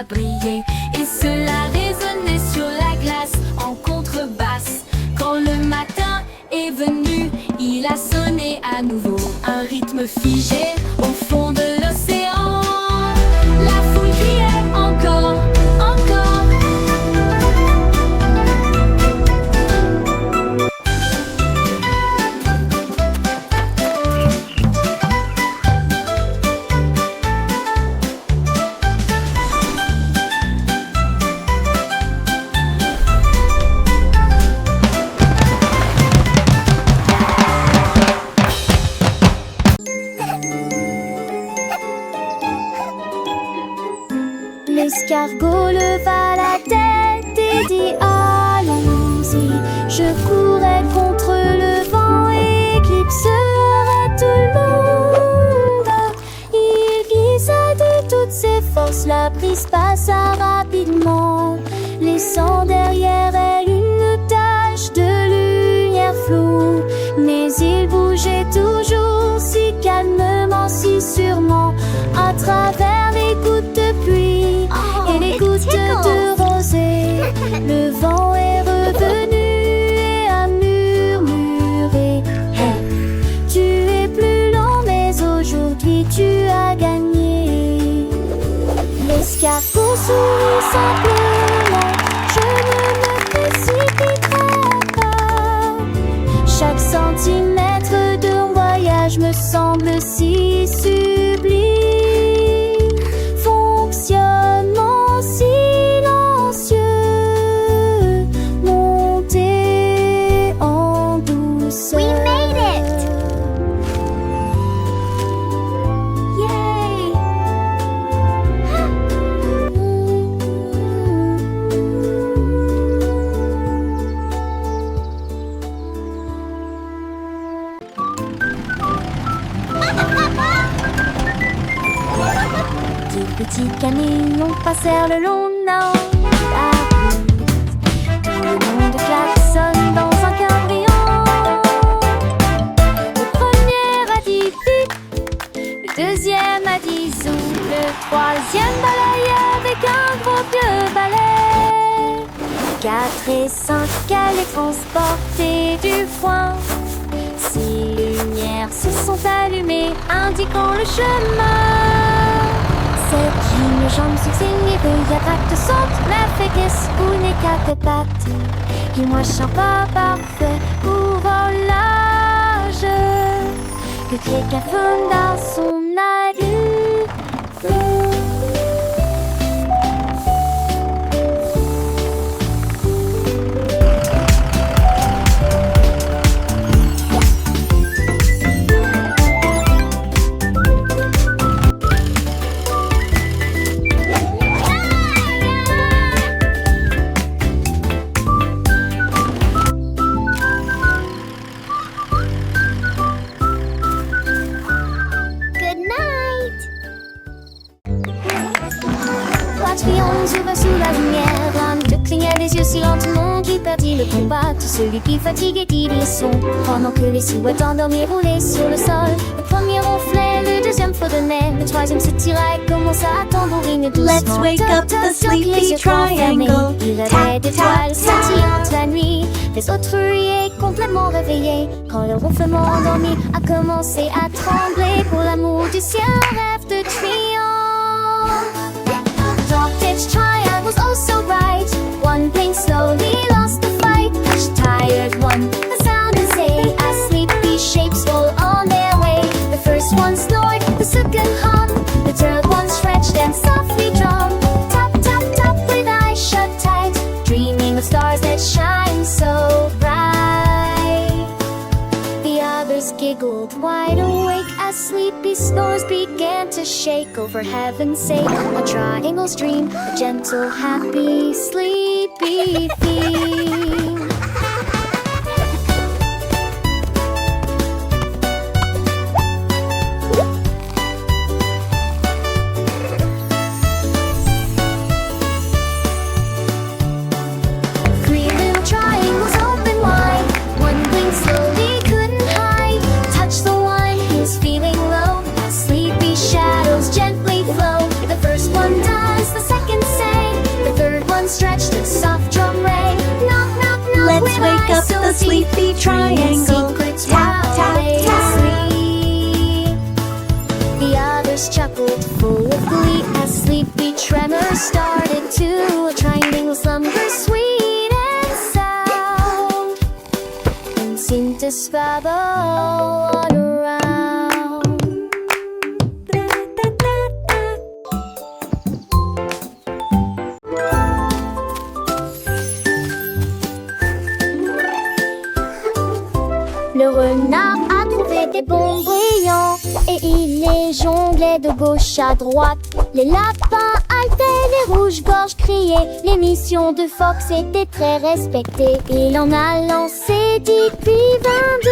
à briller. Et cela résonnait sur la glace en contrebasse. Quand le matin est venu, il a sonné à nouveau. Un rythme figé au fond de l'océan. La foule criait encore, encore. L'escargot leva la tête et dit allons-y. Je courais contre le vent et éclipserai tout le monde. Il glissa de toutes ses forces, la brise passa rapidement, laissant derrière elle une tache de lumière floue. Mais il bougeait toujours si calmement, si sûrement, à travers les gouttes de pluie et les gouttes de rosée. Le vent est revenu et a murmuré hey, tu es plus lent mais aujourd'hui tu as gagné. L'escargot sourit simplement, je ne me précipiterai pas. Chaque centimètre de voyage me semble si sublime. Fonctionnement silencieux, monter en douceur. We made it! Yay! Des petits camions passèrent le long de la route. Tout le monde klaxonne dans un cabrion. Le premier a dit bip, le deuxième a dit zou, le troisième balaye avec un gros vieux balai. 4 et 5 allaient transporter du foin. 6 lumières se sont allumées, indiquant le chemin. 7 lignes jambes successives, il y a tracte saute, la féquesse ou n'est qu'à tes pattes. Il moche un pas parfait pour volage. Que quelqu'un fonda son allure. Sous la lumière, l'âme te clignait les yeux si lentement qu'il perdit le combat. Tout celui qui fatiguait dit les sons, pendant que les silhouettes endormies roulaient sur le sol. Le premier ronflait, le deuxième fredonnait, le troisième s'étira et commença à tambouriner doucement. Let's wake up the sleepy triangle. Il rêvait d'étoiles scintillantes la nuit. Les autres riaient complètement réveillés quand le ronflement endormi a commencé à trembler. Pour l'amour du ciel, un rêve de triomphe. Dark-pitched triangles, oh so bright. One blinked slowly, lost the fight. Each tired one, the sound and say, as sleepy shapes roll on their way. The first one snored, the second hummed, the third one stretched and softly drummed. Tap, tap, tap with eyes shut tight, dreaming of stars that shine so bright. The others giggled, wide awake, as sleepy snores began to shake. Over heaven's sake, a triangle's dream, a gentle, happy, sleepy theme. Gently flow. The first one does, the second tremor started too. A triangle slumber sweet and sound, and seemed to sparkle all around. Le renard a trouvé des bons brillants et il les jonglait de gauche à droite. Les lapins haletaient, les rouges-gorges criaient. Les missions de Fox étaient très respectées. Il en a lancé 10 puis 22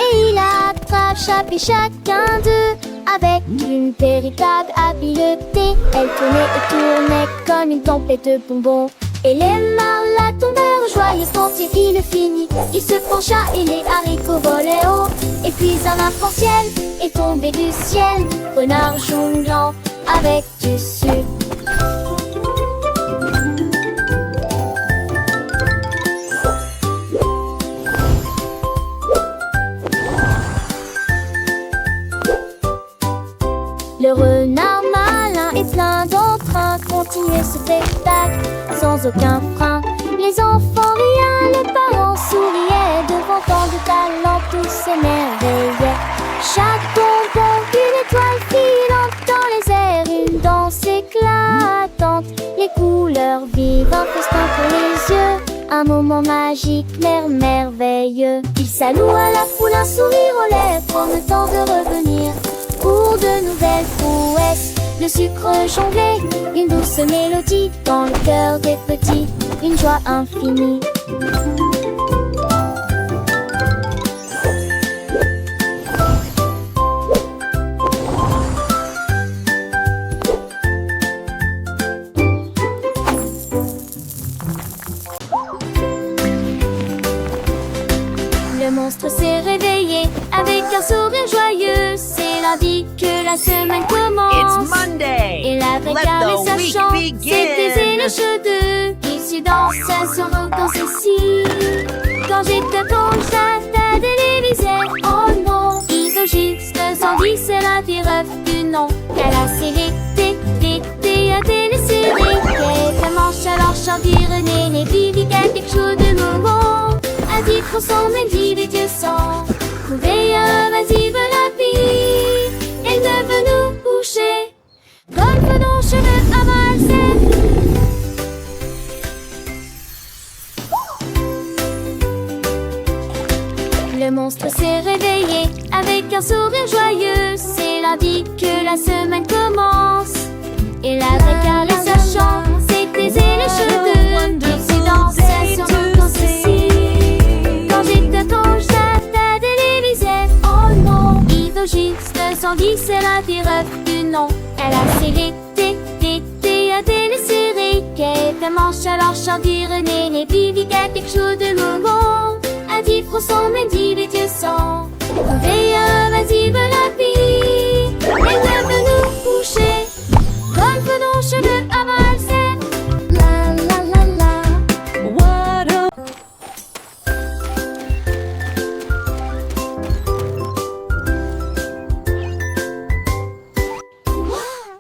et il a attrapé chacun d'eux avec une véritable habileté. Elle tournait et tournait comme une tempête de bonbons. Et les marlas tombèrent joyeux quand il le finit. Il se pencha et les haricots volaient haut. Et puis un arc-en-ciel est tombé du ciel. Renard jonglant avec du sucre. Le renard malin et plein d'entrain continuait ce spectacle sans aucun frein. Les enfants riaient, les parents souriaient. Devant tant de talent, tous s'émerveillaient. Chaque bonbon, une étoile filante dans les airs, une danse éclatante. Les couleurs vives, un festin pour les yeux, un moment magique, merveilleux. Il saloue à la foule, un sourire aux lèvres, prend le temps de revenir pour de nouvelles prouesses. Le sucre jonglé, une douce mélodie dans le cœur des petits, une joie infinie. Le monstre s'est réveillé avec un sourire joyeux. C'est lundi que la semaine commence. It's Monday. Il avait Let carré the sa week chance. begin. C'était le jeu de il se danse sur dans ceci. Quand j'étais plonge la télévisée. Oh non, il faut juste 110, c'est la pire du nom. Elle a série à télésérie. Quelques manches alors chanter René, Vivi, quelque chose de moment. Un dit pour son midi, les dieux sont trouvés invasive la vie. Elle ne veut nous coucher. Golfe nos cheveux à valser. Le monstre s'est réveillé avec un sourire joyeux. C'est lundi que la semaine commence. Il avait carré sa chance, c'était les cheveux. Il se dansait sur le camp ceci. Quand j'étais plonge la télévisée. Oh non, il faut juste 110, c'est la pire du nom. Elle a serré à télésérie. Quelques manches alors chanter René, les Vivi, quelque chose de moment. Un petit fronçon me dit les dieux sont trouvés invasive la vie. Elle ne veut nous coucher. Golfe nos cheveux à valser. La la la la. What a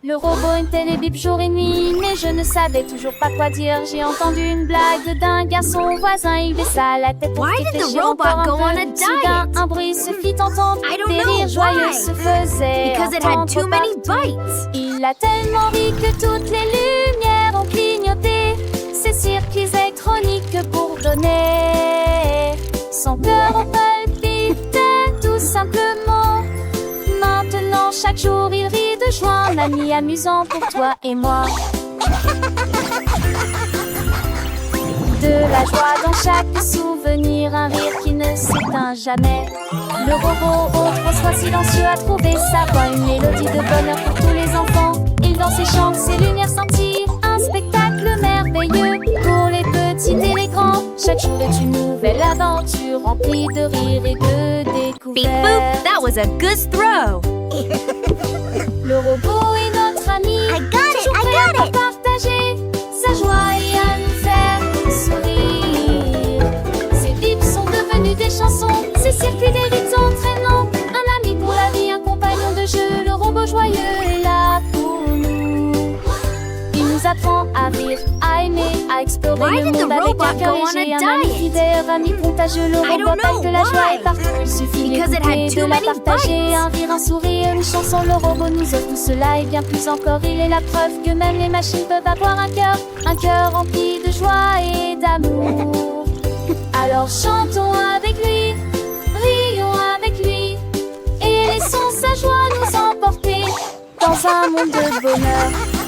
Le robot était les bip jour et nuit, mais je ne savais toujours pas quoi dire. J'ai entendu une blague d'un garçon voisin, il baissa la tête pour Why did the réfléchir robot encore go un on a peu. Soudain, diet? un bruit se fit entendre, I don't des know rires joyeux why. se faisaient Because it had entendre too many partout. bites. Il a tellement ri que toutes les lumières ont clignoté. Ses circuits électroniques bourdonnaient. Son cœur palpitait tout simplement. Maintenant chaque jour il rit de joie, un ami amusant pour toi et moi. De la joie dans chaque souvenir, un rire qui ne s'éteint jamais. Le robot autrefois silencieux a trouvé sa voix, une mélodie de bonheur pour tous les enfants. Il danse et chante, ses lumières sentir, un spectacle merveilleux pour les petits et les grands. Chaque jour est une nouvelle aventure remplie de rires et de Beep boop, découvertes. that was a good throw. Le robot est notre ami, I got it, toujours I prêt got à it. partager sa joie et à nous faire sourire. Ses bips sont devenus des chansons, ses circuits des rythmes entraînants. Un ami pour la vie, un compagnon de jeu, le robot joyeux est là pour nous. Il nous à explorer Why le did the monde avec robot un cœur go on léger, a un ami diet? fidèle, ami contagieux, le I don't robot know apporte de la joie why. et partout. Il suffit Because it d'écouter, had too de la many partager, bites. un rire, un sourire, une chanson, le robot nous offre tout cela et bien plus encore. Il est la preuve que même les machines peuvent avoir un cœur rempli de joie et d'amour. Alors chantons avec lui, rions avec lui, et laissons sa joie nous emporter dans un monde de bonheur.